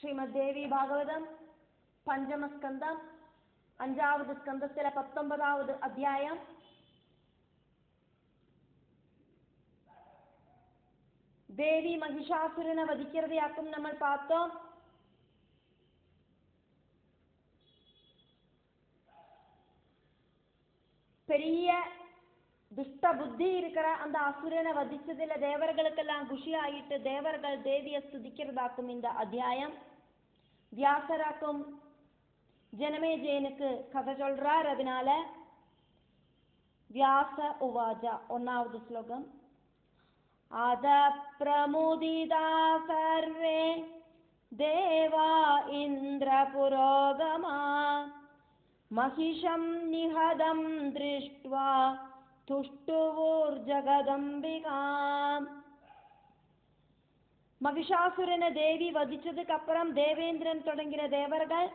ശ്രീമദ്ദേവി ഭാഗവതം പഞ്ചമസ്കന്ധം 5ാவது സ്കന്ധത്തിലെ 19ാவது അധ്യായം. தேவி மகிஷாசுரனை வதிக்கிறதையாக்கும் நம்ம பார்த்தோம். பெரிய துஷ்ட புத்தி இருக்கிற அந்த அசுரனை வதிச்சதுல தேவர்களுக்கெல்லாம் குஷி ஆயிட்டு தேவர்கள் தேவியை ஸ்துதிக்கிறதாக்கும் இந்த அத்தியாயம். வியாசராக்கும் ஜனமேஜயனுக்கு கதை சொல்றார். அதனால வியாச உவாஜா 1வது ஸ்லோகம். அத பிரமுதிதா சர்வே தேவா இந்திர புரோகமா மகிஷம் நிஹதம் திருஷ்ட்வா துஷ்டுவோர் ஜகதம்பிகாம். மகிஷாசுரனை தேவி வதிச்சதுக்கு அப்புறம் தேவேந்திரன் தொடங்கின தேவர்கள்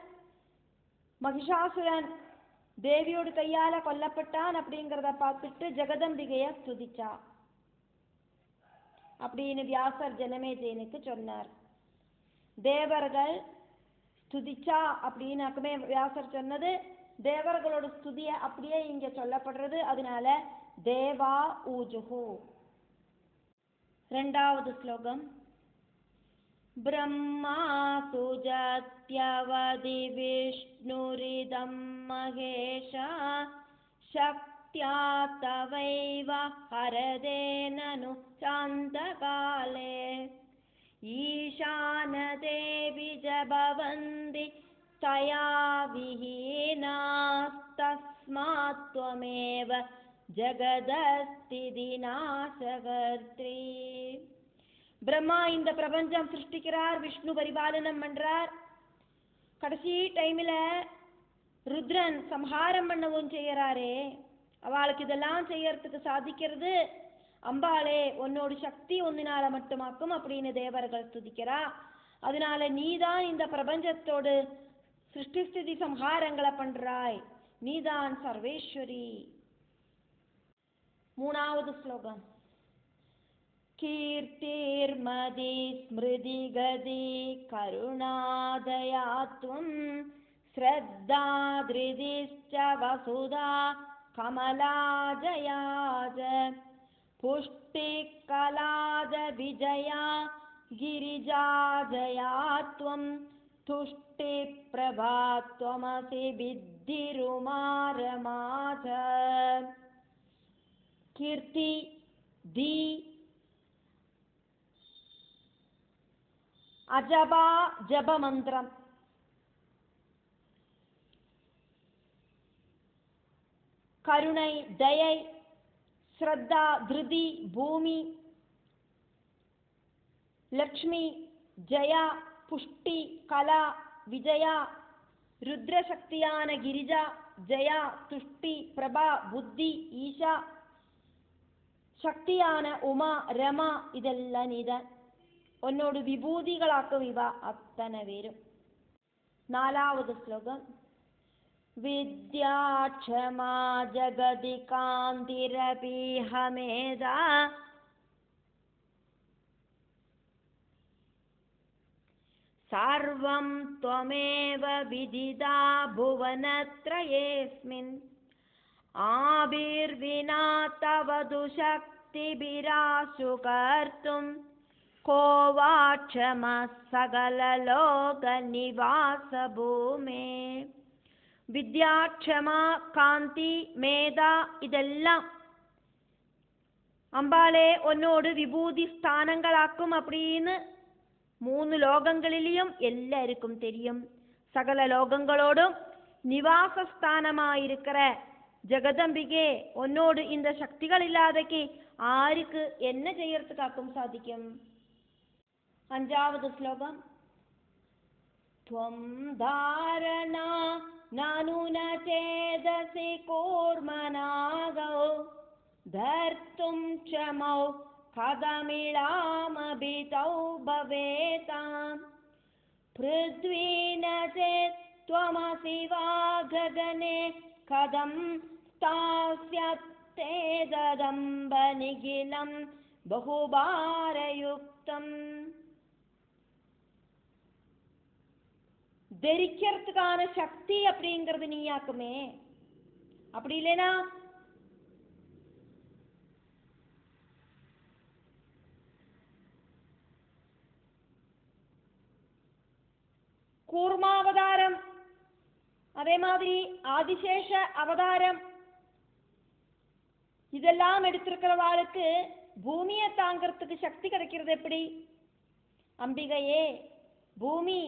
மகிஷாசுரன் தேவியோட கையால கொல்லப்பட்டான் அப்படிங்கிறத பார்த்துட்டு ஜெகதம்பிகைய ஸ்துதிச்சா அப்படின்னு வியாசர் ஜனமேஜயனுக்கு சொன்னார். தேவர்கள் ஸ்துதிச்சா அப்படின்னாக்குமே வியாசர் சொன்னது தேவர்களோட ஸ்துதிய அப்படியே இங்க சொல்லப்படுறது. அதனால தேவா ஊஜுஹு. 2வது ஸ்லோகம். பிரம்மா சுஜத்யவதி விஷ்ணுரிதம் மகேஷா சக்த்யா தவைவ ஹரதே நனு சாந்தகாலே ஈசான தேவி ஜபவந்தி தயா விஹீனாஸ்தஸ்மாத் த்வமேவ ஜகதஸ்திதி நாசகர்த்ரி. பிரம்மா இந்த பிரபஞ்சம் சிருஷ்டிக்கிறார், விஷ்ணு பரிபாலனம் பண்றார். கடைசி டைமில் ருத்ரன் சம்ஹாரம் பண்ணவும் செய்யறாரே, அவளுக்கு இதெல்லாம் செய்யறதுக்கு சாதிக்கிறது அம்பாளே, உன்னோட சக்தி ஒன்னினால மட்டுமாக்கும் அப்படின்னு தேவர்கள் ஸ்துதிக்கிறா. அதனால நீதான் இந்த பிரபஞ்சத்தோடு சிருஷ்டிஸ்திதி சம்ஹாரங்களை பண்றாய், நீதான் சர்வேஸ்வரி. 3வது ஸ்லோகம். கீர்த்திர்மதி ஸ்மிருதி கதி கருணாதயாத்வம் ஸ்ரத்தா திருதிஷ்ச வசுதா கமலாஜயாஜ புஷ்டி கலாஜ விஜயா கிரிஜாஜயாத்வம் துஷ்டி பிரபாத்வமசி வித்திருமாரமாஜ. கீர்த்தி தி அஜபா ஜபமந்திரம், கருணை தயை ஸ்ரத்தா திருதி பூமி, லக்ஷ்மி ஜயா புஷ்டி கலா விஜயா ருத்ரசக்தியான கிரிஜா ஜயா துஷ்டி பிரபா புத்தி ஈஷா சக்தியான உமா ரமா இதெல்லாம் நீதான், உன்னோட விபூதிகளாக்கும் இவா அத்தனை பேரும். 4வது ஸ்லோகம். வித்யாட்சமா ஜகதி காந்திரபீஹமேதா சர்வம் த்வமேவ விதிதா புவனத்ரயேஸ்மின் ஆபிர்வினா தவது சக்திபிராசு கர்த்தும் கோவாட்சம சகலலோக நிவாச பூமே. வித்யாட்சமா காந்தி மேதா இதெல்லாம் அம்பாளே உன்னோடு விபூதி ஸ்தானங்களாக்கும் அப்படின்னு 3 லோகங்களிலும் எல்லாருக்கும் தெரியும். சகல லோகங்களோடும் நிவாசஸ்தானமாயிருக்கிற ஜெகதம்பிகே, உன்னோடு இந்த சக்திகள் இல்லாதக்கு ஆருக்கு என்ன செய்யறதுக்காக்கும் சாதிக்கும். 5வது ஸ்லோகம். த்வம் தாரணா நானுன சேதசி கூர்மநாகௌ தர்த்தும் க்ஷமௌ கதமிளாமபிதௌ பவேதாம் பிருத்வீன சேத் த்வமசி வா ககனே கதம் ஸ்தாஸ்யத்தேததம்ப நிகிலம் பகுபாரயுக்தம். தரிக்கிறதுக்கான சக்தி அப்படிங்கிறது நீயாக்குமே. அப்படி இல்லைனா கூர்மாவதாரம், அதே மாதிரி ஆதிசேஷ அவதாரம், இதெல்லாம் எடுத்திருக்கிறவாளுக்கு பூமியை தாங்கிறதுக்கு சக்தி கிடைக்கிறது எப்படி? அம்பிகையே, பூமி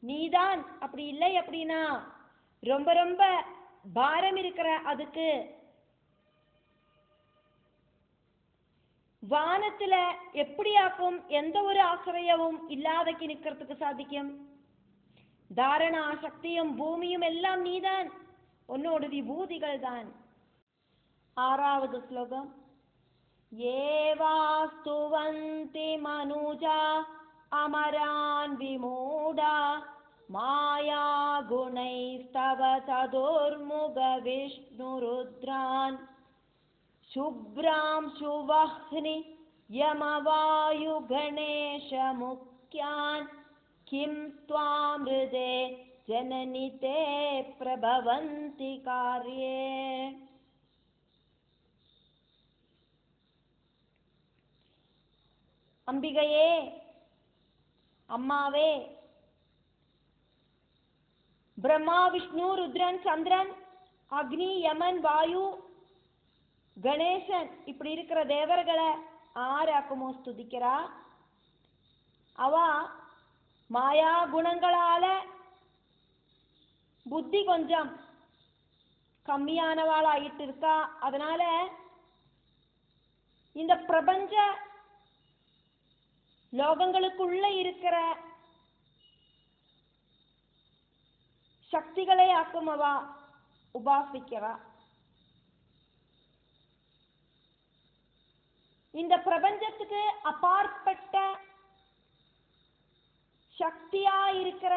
நீதான். அப்படி இல்லை அப்படின்னா ரொம்ப ரொம்ப பாரம் இருக்கிற அதுக்கு வானத்துல எப்படியாக்கும் எந்த ஒரு ஆசிரியவும் இல்லாதக்கு நிற்கிறதுக்கு சாதிக்கும்? தாரணா சக்தியும் பூமியும் எல்லாம் நீதான், உன்னோட விபூதிகள் தான். ஆறாவது ஸ்லோகம். ஏவாஸ்துவந்தி மனுஜா அமரான் விமூடா மாயா குணைஸ்தவ சதுர்முக விஷ்ணுருத்ரான் சுப்ராம் சுவஹ்னி யமவாயு கணேஷ முக்யான் கிம் த்வாம் ஹிருதே ஜனனி தே பிரபவந்தி கார்யே. அம்பிகையே, அம்மாவே, பிரம்மா விஷ்ணு ருத்ரன் சந்திரன் அக்னி யமன் வாயு கணேசன் இப்படி இருக்கிற தேவர்களை ஆராக்குமோ ஸ்துதிக்கிறா. அவ மாயா குணங்களால புத்தி கொஞ்சம் கம்மியானவாளாயிட்டு இருக்கா. அதனால இந்த பிரபஞ்ச லோகங்களுக்குள்ள இருக்கிற சக்திகளை ஆக்குமவா உபாசிக்கிறா. இந்த பிரபஞ்சத்துக்கு அப்பாற்பட்ட சக்தியா இருக்கிற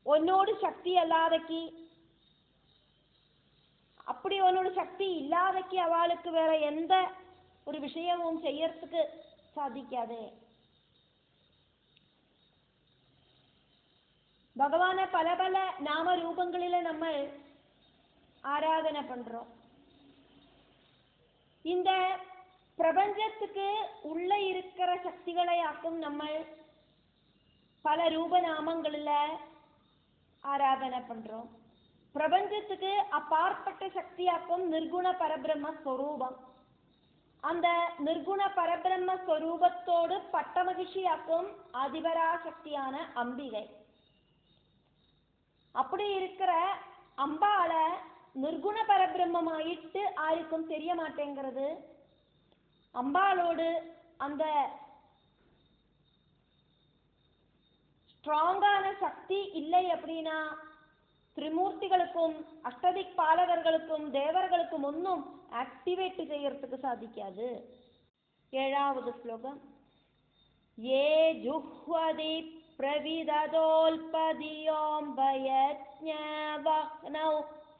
உன்னோடு சக்தி அல்லாதக்கி, அப்படி உன்னோட சக்தி இல்லாதக்கி அவளுக்கு வேற எந்த ஒரு விஷயமும் செய்யறதுக்கு சாதிக்காது. பகவான பல பல நாம ரூபங்களில நம்ம ஆராதனை பண்றோம். இந்த பிரபஞ்சத்துக்கு உள்ள இருக்கிற சக்திகளை ஆக்கும் நம்ம பல ரூப நாமங்களில ஆராதனை பண்றோம். பிரபஞ்சத்துக்கு அப்பாற்பட்ட சக்தியாக்கும் நிர்குண பரபிரம்ம ஸ்வரூபம். அந்த நிர்குண பரபிரம்ம ஸ்வரூபத்தோடு பட்ட மகிழ்ச்சியாக்கும் ஆதிபராசக்தியான அம்பிகை. அப்படி இருக்கிற அம்பால நிர்குண பரபிரம்மமாயிட்டு ஆருக்கும் தெரிய மாட்டேங்கிறது. அம்பாளோடு அந்த ஸ்ட்ராங்கான சக்தி இல்லை அப்படின்னா திரிமூர்த்திகளுக்கும் அஷ்டதிக் பாலகர்களுக்கும் தேவர்களுக்கும் ஒன்றும் ஆக்டிவேட் செய்யறதுக்கு சாதிக்காது. ஏழாவது ஸ்லோகம். ஏ ஜுஹ்வதி பிரவிததோல்பதியோம்பயஜ்ஞவஹ்னௌ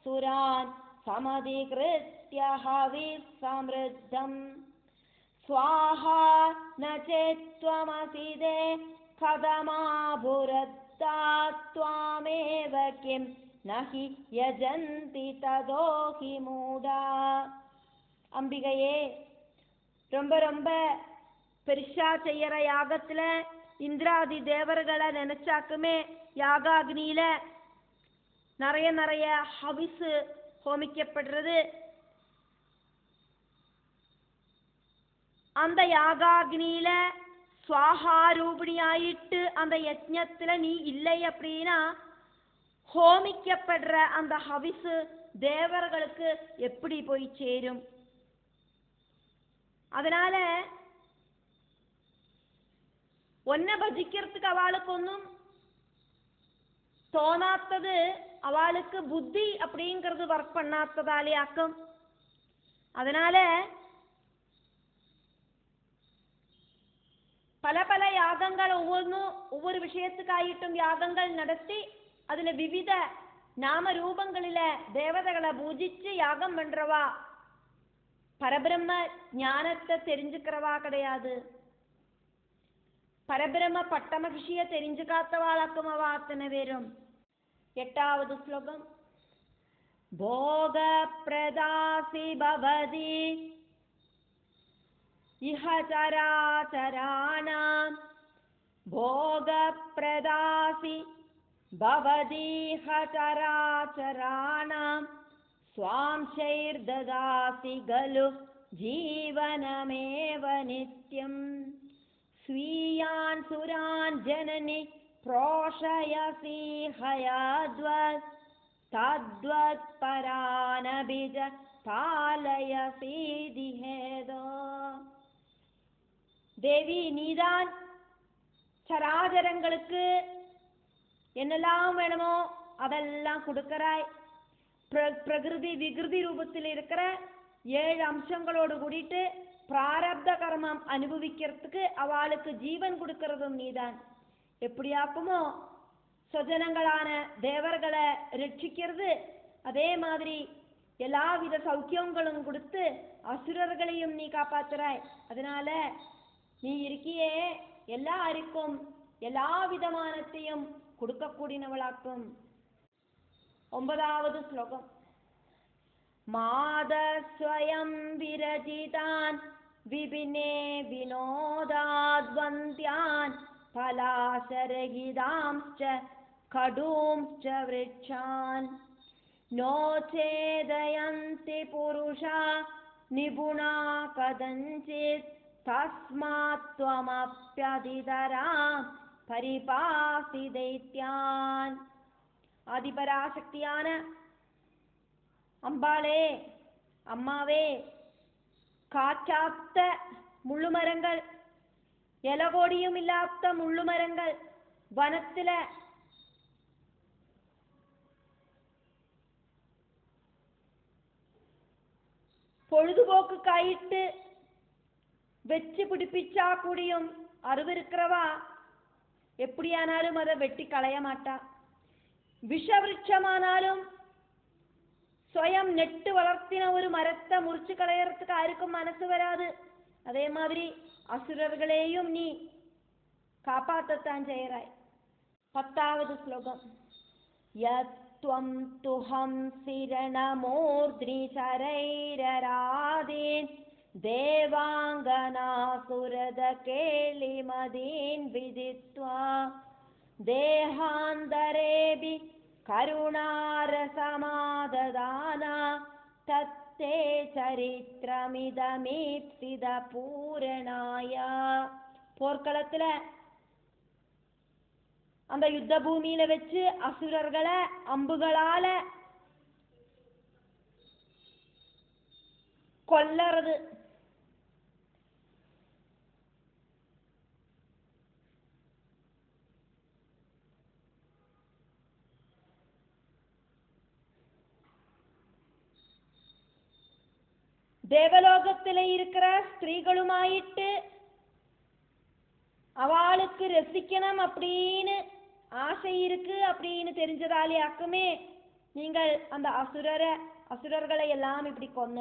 சுரான் சமதிக்ருத்ய ஹவிஸ் சம்ருத்தம் ஸ்வாஹா நசேத்வமசிதே கதமாபுரத்தாத்வாமேவ கிம் நஹி யஜந்தி ததோஹி மூடா. அம்பிகையே, ரொம்ப ரொம்ப பெருசா செய்யற யாகத்துல இந்திராதி தேவர்களை நினைச்சாக்குமே யாகாக்னியில நிறைய நிறைய ஹவிசு ஹோமிக்கப்படுறது. அந்த யாகாக்னியில சுவாஹாரூபிணி ஆயிட்டு அந்த யஜ்ஞத்துல நீ இல்லை அப்படின்னா ஹோமிக்கப்படுற அந்த ஹவிசு தேவர்களுக்கு எப்படி போய் சேரும்? அதனால ஒன்ன பஜிக்கிறதுக்கு அவளுக்கு ஒன்றும் தோணாத்தது, அவளுக்கு புத்தி அப்படிங்கிறது ஒர்க் பண்ணாததாலே ஆக்கும். அதனால பல பல யாகங்கள் ஒவ்வொன்றும் ஒவ்வொரு விஷயத்துக்காயிட்டும் யாகங்கள் நடத்தி அதுல விவித நாம ரூபங்களில தேவதைகளை பூஜிச்சு யாகம் பண்றவா பரபிரம்ம ஞானத்தை தெரிஞ்சுக்கிறவா கிடையாது. பரபிரம பட்ட மகிழ்ச்சியை தெரிஞ்சுக்காத்தவாளாக்கும் அவ அத்தனை பேரும். 8வது ஸ்லோகம். போக பிரதாசி பவதி இஹ சராச்சராணாம் போக பிரதாசி பவதி இஹ சராச்சராணாம் ஸ்வாம்சைர்ததாசி கலு ஜீவனமேவ நித்யம் ஸ்வீயான் சுரான் ஜனனி प्रोषयसि हयाद्वत् तद्वत् परानभिज पालयसि दिहेदो. தேவி, நீதான் சராஜரங்களுக்கு என்னெல்லாம் வேணுமோ அதெல்லாம் கொடுக்கறாய். பிரகிருதி விகிருதி ரூபத்தில் இருக்கிற 7 அம்சங்களோடு கூடிட்டு பிராரப்த கர்மம் அனுபவிக்கிறதுக்கு அவளுக்கு ஜீவன் கொடுக்கறதும் நீதான். எப்படியாக்குமோ சொஜனங்களான தேவர்களை ரட்சிக்கிறது, அதே மாதிரி எல்லாவித சௌக்கியங்களும் கொடுத்து அசுரர்களையும் நீ காப்பாத்துறாய். அதனால நீ இருக்கியே எல்லாருக்கும் எல்லா விதமானத்தையும் கொடுக்கக்கூடியவளாக்கும். 9வது ஸ்லோகம். மாதஸ்வயம் விரஜிதான் விபினே வினோதாத்வந்த்யான் பலாசரகிதாம்ச்ச கடூம்ச்ச விருட்சான் நோச்சேதயந்தி புருஷா நிபுணா கதஞ்சித் தஸ்மாத் த்வமப்யதிதராம் பரிபாசி தைத்யான். ஆதிபராசக்தியான அம்பாளே, அம்மாவே, காற்றாத்த முள்ளுமரங்கள், இலகோடியும் இல்லாத முள்ளுமரங்கள் வனத்துல பொழுதுபோக்குக்காயிட்டு வச்சு பிடிப்பிச்சா கூடியும் அறிவிருக்கிறவா எப்படியானாலும் அதை வெட்டி களைய மாட்டா. விஷவிருட்சமானாலும் சுயம் நெட்டு வளர்த்தின ஒரு மரத்தை முறிச்சு களையறதுக்கு யாருக்கும் மனசு வராது. அதே மாதிரி அசுரர்களையும் நீ காப்பாற்றத்தான் செய்கிறாய். 10வது ஸ்லோகம். யத்வம் துஹம் சிரணமூர்த்னி சரைரராதீன் தேவாங்கனாசுரத கேளிமதீன் விதித்வா தேஹாந்தரேபி கருணாரசமாததானா தத்தே சரித்திரமிதமீப்சித பூரணாயா. போர்க்களத்துல அந்த யுத்த பூமியில வச்சு அசுரர்களை அம்புகளால கொல்லறது. தேவலோகத்திலே இருக்கிற ஸ்திரீகளுமாயிட்டு அவளுக்கு ரசிக்கணும் அப்படின்னு ஆசை இருக்கு அப்படின்னு தெரிஞ்சதாலே ஆக்குமே நீங்கள் அந்த அசுரர்களை எல்லாம் இப்படி கொன்ன.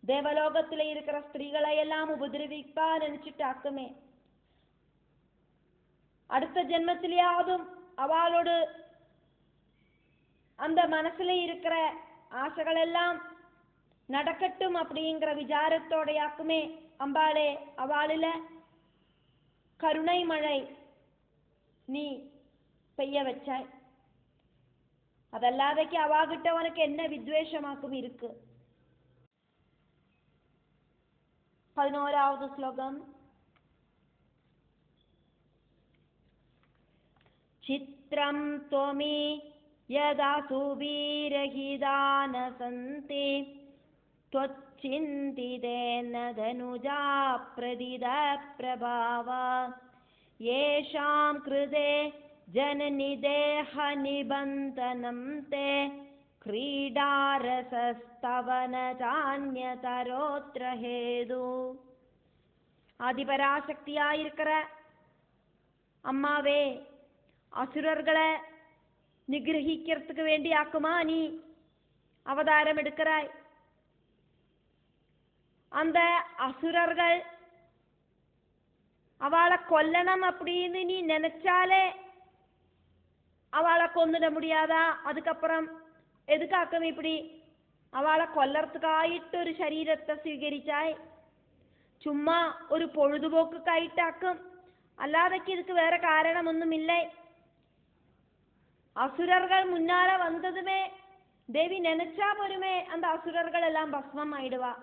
தேவலோகத்திலே இருக்கிற ஸ்திரீகளை எல்லாம் உபதிரவிப்பா நினைச்சிட்டு ஆக்குமே. அடுத்த ஜென்மத்திலேயாவதும் அவளோடு அந்த மனசுல இருக்கிற ஆசைகள் எல்லாம் நடக்கட்டும் அப்படிங்கிற விசாரத்தோடையாக்குமே அம்பாளே அவளில கருணை மழை நீ பெய்ய வச்சாய். அதல்லாதைக்கு அவாகிட்ட உனக்கு என்ன வித்வேஷமாக்கும் இருக்கு. 11வது ஸ்லோகம். சித்ரம் த்வமி யதா சுவீரஹிதான சந்தி त्वच्चिन्तितेन धनुजा प्रदिद प्रभावा येषां कृते जननि देह निबन्धनं ते क्रीडारसस्तव न चान्यतरोऽत्र हेतु. ஆதிபராசக்தியாயிருக்கிற அம்மாவே, அசுரர்களை நிகிரகிக்கிறதுக்கு வேண்டி ஆக்குமா நீ அவதாரம் எடுக்கிறாய். அந்த அசுரர்கள் அவளை கொல்லணும் அப்படின்னு நீ நினைச்சாலே அவளை கொன்னுட முடியாதா? அதுக்கப்புறம் எதுக்காக்கும் இப்படி அவளை കൊല്ലறதுക്കായിട്ട് ഒരു ശരീരത്തെ സ്വീകരിച്ചാய்? ചുമ്മാ ഒരു പൊഴുതുപോക്കുക്കായിട്ടാക്കും, അല്ലാതൊക്കെ இதுக்கு വേറെ കാരണമൊന്നുമില്ലേ. அசுரர்கள் முன்னால வந்ததுமே தேவி நினைச்சா பொறுமே அந்த அசுரர்கள் எல்லாம் பஸ்மம் ஆயிடுவா.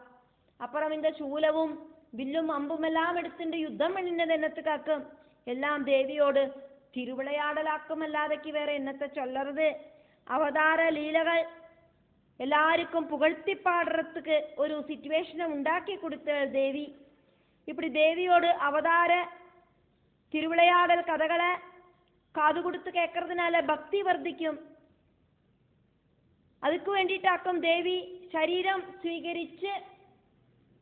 அப்புறம் இந்த சூலவும் வில்லும் அம்பும் எல்லாம் எடுத்துட்டு யுத்தம் பண்ணினது என்னத்துக்காக்கும்? எல்லாம் தேவியோடு திருவிளையாடலாக்கும், அல்லாதக்கு வேற என்னத்தை சொல்லறது. அவதார லீலകൾ எல்லாருக்கும் புகழ்த்தி பாடுறதுக்கு ஒரு சிச்சுவேஷனை உண்டாக்கி கொடுத்த தேவி. இப்படி தேவியோடு அவதார திருவிளையாடல் கதைகளை காது கொடுத்து கேட்கறதுனால பக்தி வர்த்திக்கும். அதுக்கு வேண்டிட்டாக்கும் தேவி சரீரம் ஸ்வீகரிச்சு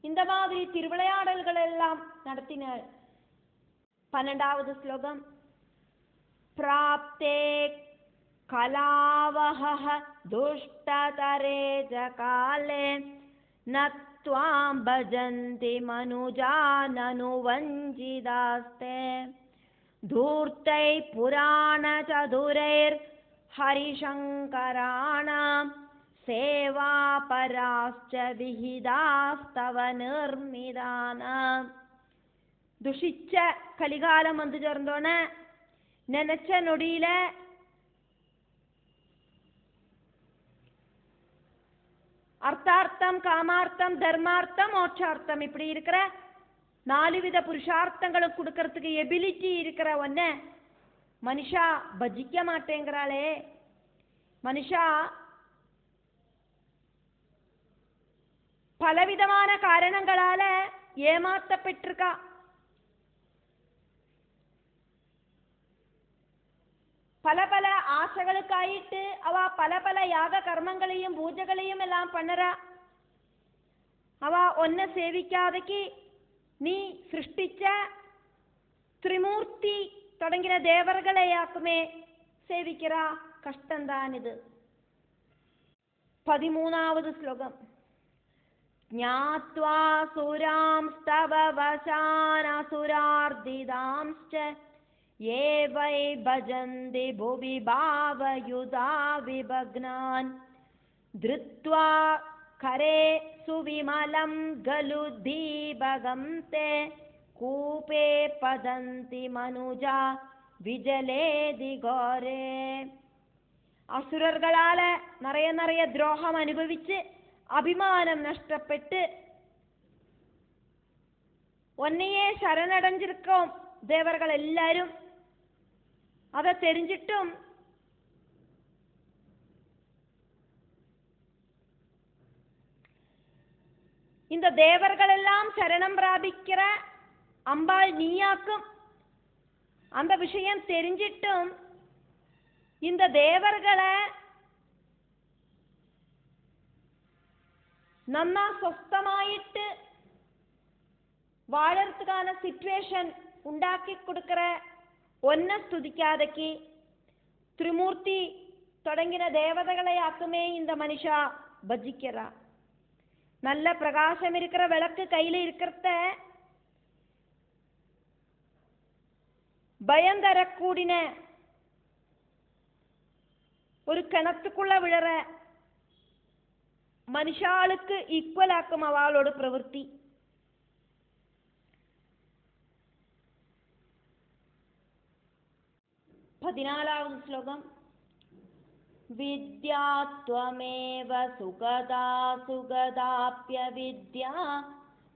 இந்த மாதிரி திருவிளையாடல்கள் எல்லாம் நடத்தினாள். 12வது ஸ்லோகம். பிராப்தே கலாவஹ துஷ்டதரே ஜகாலே நத்வாம் பஜந்தி மனுஜானனு வஞ்சிதாஸ்தே धूर्तै पुराण चतुरैर् हरिशंकराणां सेवापराश्च विहितास्तव निर्मिदानां. ദുഷിച്ച കലികാലം വന്നു ചേർന്നോണ്. നനച്ച നൊടിയിലെ அர்த்தார்த்தம், காமார்த்தம், தர்மார்த்தம், மோட்சார்த்தம் இப்படி இருக்கிற 4 வித புருஷார்த்தங்களும் கொடுக்கறதுக்கு எபிலிட்டி இருக்கிற ஒன்ன மனுஷா பஜிக்க மாட்டேங்கிறாளே. மனுஷா பலவிதமான காரணங்களால ஏமாற்றப்பட்டிருக்கா. பல பல ஆசைகளுக்காயிட்டு அவ பல பல யாக கர்மங்களையும் பூஜைகளையும் எல்லாம் பண்ணறா. அவ ஒன்ன சேவிக்காதக்கு நீ സൃഷ്ടിച്ച ത്രിമൂർത്തി തുടങ്ങിയ ദേവകളെയാക്കുമേ സേവിക്കറാ. കഷ്ടം താനിത്. 13வது ശ്ലോകം. ജ്ഞാത്വാ സുരാംസ്തവ വശാനസുരാർദിതാംശ്ച യേ വൈ ഭജന്തി ഭുവി ഭാവയുതാ വിഭഗ്നാൻ ധൃത്വാ खरे सुविमलं गलु दीपगं ते कूपे पदन्ति मनुजा विजलेदि घोरे. അസുരர்களാല നിറയെ ദ്രോഹം അനുഭവിച്ച് അഭിമാനം നഷ്ടപ്പെട്ട് ഒന്നയെ ശരണടஞ்சிருக்கோം தேவர்கள் எல்லாரும். அதை தெரிஞ்சிட்டும் இந்த தேவர்கள் எல்லாம் சரணம் பிராபிக்கிற அம்பாள் நீயாக்கும். அந்த விஷயம் தெரிஞ்சிட்டும் இந்த தேவர்களை നന്നാ സ്വസ്ഥമായിട്ട് വാഴறதுக்கான സിറ്റുവേഷൻ ഉണ്ടാക്കി കൊടുക്കற ഒന്ന സ്തുതിക്കാതക്ക് ത്രിമൂർത്തി തുടങ്ങിയ ദേവതകളെ ആക്കുമേ இந்த மனுஷா பஜிக்கிறா. நல்ல பிரகாசம் இருக்கிற விளக்கு கையில இருக்கிறத பயம் தரக்கூடின ஒரு கிணத்துக்குள்ள விழற மனுஷாளுக்கு ஈக்குவல் ஆக்கும் அவளோட பிரவൃத்தி. 14வது ശ്ലോകം. വിദ്യാത്വമേവ സുഗതാ സുഗതാപ്യവിദ്യാ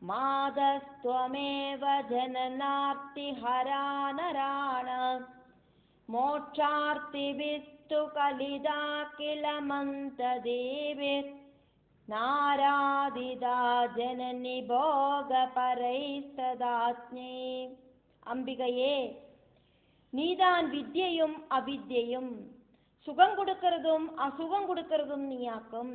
മാതസ്ത്വമേവ ജനനാർത്തിഹരാനരാണ മോക്ഷാർത്തിവിസ്തു കലിതാ കില മന്തദേവിർ നാരാദിതാ ജനനി ഭോഗപരൈസ്തദാജ്ഞേ. അംബികയെ, நீதான் வித்யையும் அவித்யையும் சுகம் கொடுக்கறதும் அசுகம் கொடுக்கறதும் நீயாக்கும்.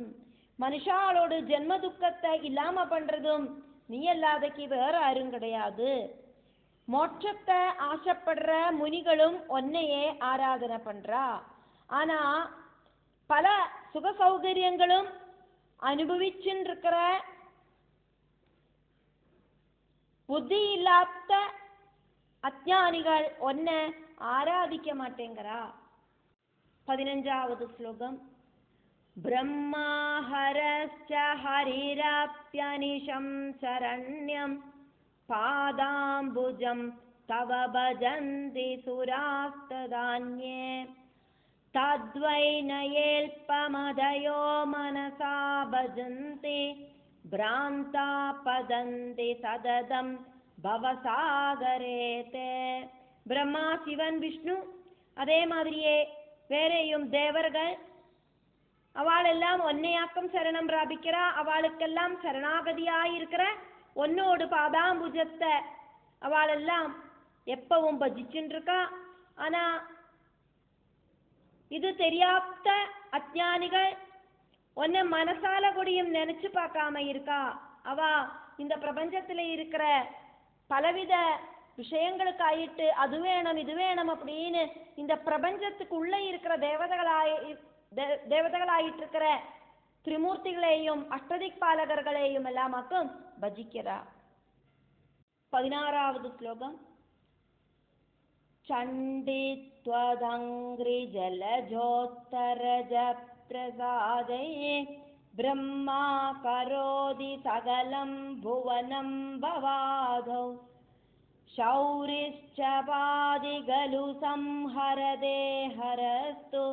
மனுஷாளோடு ஜென்ம துக்கத்தை இல்லாம பண்றதும் நீ அல்லாதக்கு வேற யாரும் கிடையாது. மோட்சத்தை ஆசைப்படுற முனிகளும் ஒன்னையே ஆராதனை பண்றா. ஆனா பல சுக சௌகரியங்களும் அனுபவிச்சுட்டு இருக்கிற புத்தி இல்லாத அஜ்ஞானிகள் ஒன்ன ஆராதிக்க மாட்டேங்கிறா. 15வது ஸ்லோகம். பிரம்மாஹரஸ்ச ஹரிரப்யனிஷம் சரண்யம் பாதாம்புஜம் தவ பஜந்தி சுராஸ்ததான்யே தத்வை நயேல்பமதயோ மனசா பஜந்தி பிராந்தா பதந்தி சததம் பவசாகரேதே. பிரம்மா, சிவன், விஷ்ணு, அதே மாதிரியே வேறையும் தேவர்கள் அவளெல்லாம் ஒன்னையாக்கம் சரணம் பிராபிக்கிறா. அவளுக்கெல்லாம் சரணாகதியாயிருக்கிற ஒன்னோடு பாதாம்புஜத்தை அவளெல்லாம் எப்பவும் பஜிச்சுட்டு இருக்கா. ஆனா இது தெரியாத அஜ்ஞானிகள் ஒன்ன மனசால கூடியும் நினைச்சு பார்க்காம இருக்கா. அவ இந்த பிரபஞ்சத்துல இருக்கிற பலவித விஷயங்களுக்கு ஆயிட்டு அது வேணும் இது வேணும் அப்படின்னு இந்த பிரபஞ்சத்துக்கு உள்ள இருக்கிற தேவதைகளாயிட்டு இருக்கிற திரிமூர்த்திகளையும் அஷ்டதிக்பாலகர்களையும் எல்லாமாக்கும் பஜிக்கிறா. 16வது ஸ்லோகம். சண்டித்வதங்கிரி ஜலஜோத்தரஜ பிரசாதை பிரம்மா கரோதி சகலம் புவனம் பவாதௌ शौरिश्च पादिगलु संहरदे हरस्तु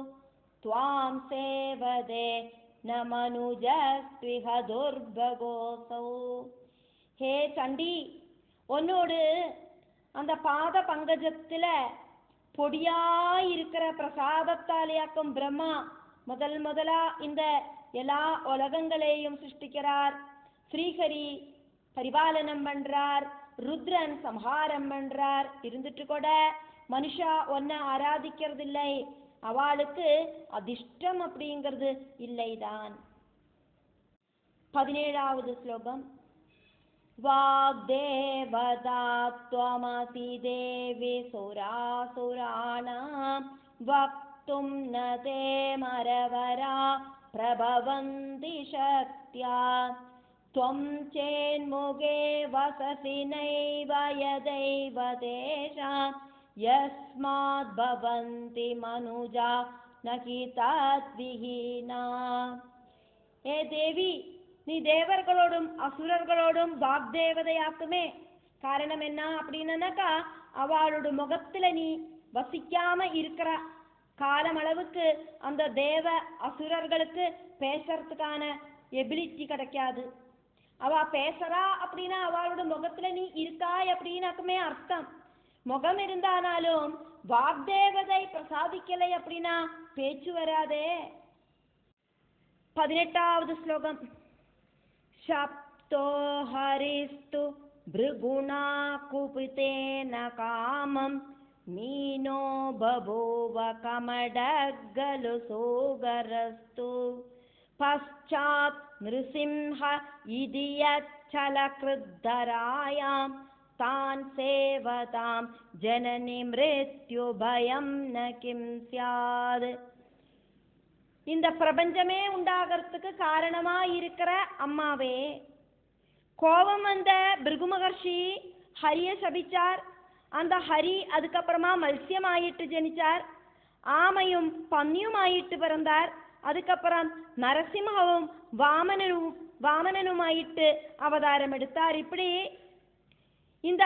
त्वां सेवदे न मनुजस्त्विह दुर्भगोसौ. हे சண்டி, உன்னோடு அந்த பாத பங்கஜத்துல பொடியாயிருக்கிற பிரசாதத்தாலேயாக்கும் பிரம்மா முதலா இந்த எல்லா உலகங்களையும் சிருஷ்டிக்கிறார். ஸ்ரீஹரி பரிபாலனம் பண்றார், ருத்ரன் சம்ஹாரம் பண்றார். இருந்துட்டு கூட மனுஷா ஒன்ன ஆராதிக்கிறது இல்லை. அவளுக்கு அதிர்ஷ்டம் அப்படிங்கிறது இல்லைதான். 17வது ஸ்லோகம். வாக்தேவதாத்வமசி தேவி சுராசுராணாம் வக்தும் ந தே மரவரா பிரபவந்தி சக்த்யா त्वं चेन्मुगे वससि नैव यदैव तेषां यस्माद् भवन्ति मनुजा न हि तद्विहीना. ஏ தேவி, நீ தேவர்களோடும் அசுரர்களோடும் வாக்தேவதையாக்குமே. காரணம் என்ன அப்படின்னாக்கா, அவளோட முகத்துல நீ வசிக்காம இருக்கிற காலமளவுக்கு அந்த தேவ அசுரர்களுக்கு பேசுறதுக்கான எபிலிட்டி கிடைக்காது. அவ பேசுறா அப்படின்னா அவளோட முகத்துல நீ இருக்காய் அப்படின்னாக்குமே அர்த்தம். முகம் இருந்தானாலும் வாக்தேவதை பிரசாதிக்கலை அப்படின்னா பேச்சு வராதே. 18வது ஸ்லோகம். சப்தோ ஹரிஸ்து பிருகுணா குபிதேன காமம் மீனோ பபூவ கமடகலு சோகரஸ்து பశ్చాத் நிருசிம்ஹ இதியச்சலக்ருத்தராயாம் தான் சேவதாம் ஜனனி மிருத்யு பயம் ந கிம் ஸ்யாத். இந்த பிரபஞ்சமே உண்டாகிறதுக்கு காரணமா இருக்கிற அம்மாவே, கோபம் வந்த பிருகு மகர்ஷி ஹரிய சபிச்சார். அந்த ஹரி அதுக்கப்புறமா மத்ஸ்யம் ஆயிட்டு ஜனிச்சார். ஆமையும் பன்னியும் ஆயிட்டு பிறந்தார். அதுக்கப்புறம் நரசிம்ஹவும் வாமனனுமாயிட்டு அவதாரம் எடுத்தார். இப்படி இந்த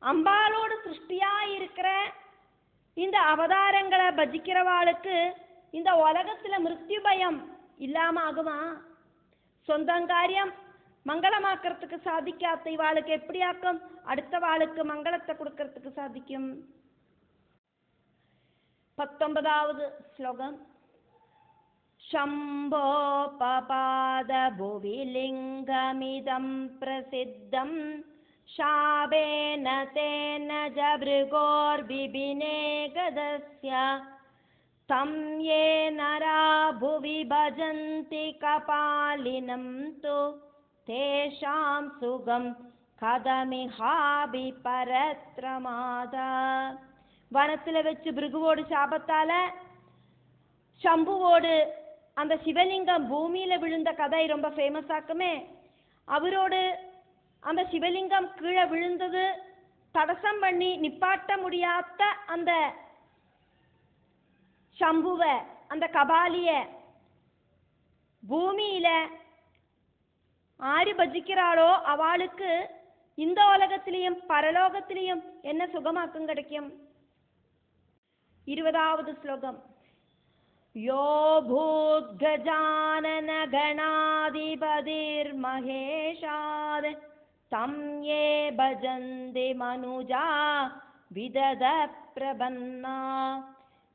அம்பாலோடு சிருஷ்டியா இருக்கிற இந்த அவதாரங்களை பஜிக்கிறவாளுக்கு இந்த உலகத்துல மிருத்யு பயம் இல்லாம ஆகுமா? சொந்தங்காரியம் மங்களமாக்கிறதுக்கு சாதிக்காத இவாளுக்கு எப்படியாக்கும் அடுத்த வாளுக்கு மங்களத்தை கொடுக்கறதுக்கு சாதிக்கும்? 19வது ஸ்லோகம். शम्भो पपाद भुवि लिङ्गमिदं प्रसिद्धं शापेन तेन जभृगोर्बिबिने गदस्य तं ये नरा भुवि भजन्ति कपालिनं तु तेषां सुगं कदमिहाभि परत्रमादा. வனத்தில் வச்சு பிருகுவோடு சாபத்தால சம்புவோடு அந்த சிவலிங்கம் பூமியில விழுந்த கதை ரொம்ப ஃபேமஸ் ஆக்குமே. அவரோடு அந்த சிவலிங்கம் கீழே விழுந்தது தடசம் பண்ணி நிப்பாட்ட முடியாத அந்த சம்புவ, அந்த கபாலிய பூமியில ஆறு பஜிக்கிறாளோ அவளுக்கு இந்த உலகத்திலையும் பரலோகத்திலையும் என்ன சுகமாக்கும் கிடைக்கும்? 20வது ஸ்லோகம். யோ பூத் கஜானன கணாதிபதிர் மகேஷாத் தம் யே பஜந்தி மனுஜா விதத பிரபன்னா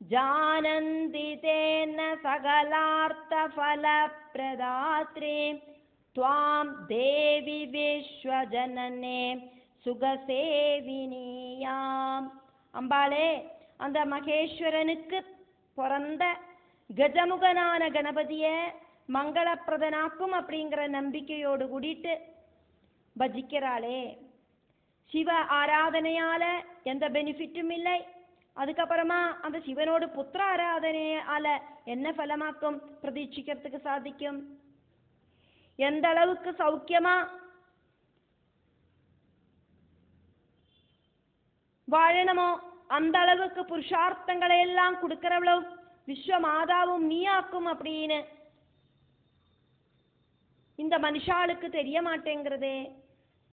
ஜானந்தி தேன சகலார்த்த ஃபல பிரதாத்ரே த்வாம் தேவி விஸ்வஜனனே சுகசேவினியாம். அம்பாளே, அந்த மகேஸ்வரனுக்கு பிறந்த கஜமுகனான கணபதிய மங்களப்பிரதனாக்கும் அப்படிங்கிற நம்பிக்கையோடு கூடிட்டு பஜிக்கிறாளே. சிவ ஆராதனையால எந்த பெனிஃபிட்டும் இல்லை. அதுக்கப்புறமா அந்த சிவனோடு புத்திர ஆராதனையால என்ன பலமாக்கும் பிரதீட்சிக்கிறதுக்கு சாதிக்கும்? எந்த அளவுக்கு சௌக்கியமா வாழணுமோ அந்த அளவுக்கு புருஷார்த்தங்களை எல்லாம் கொடுக்கிறவளும் விஸ்வமாதாவும் நீயாக்கும் அப்படின்னு இந்த மனுஷாளுக்கு தெரிய மாட்டேங்கிறதே.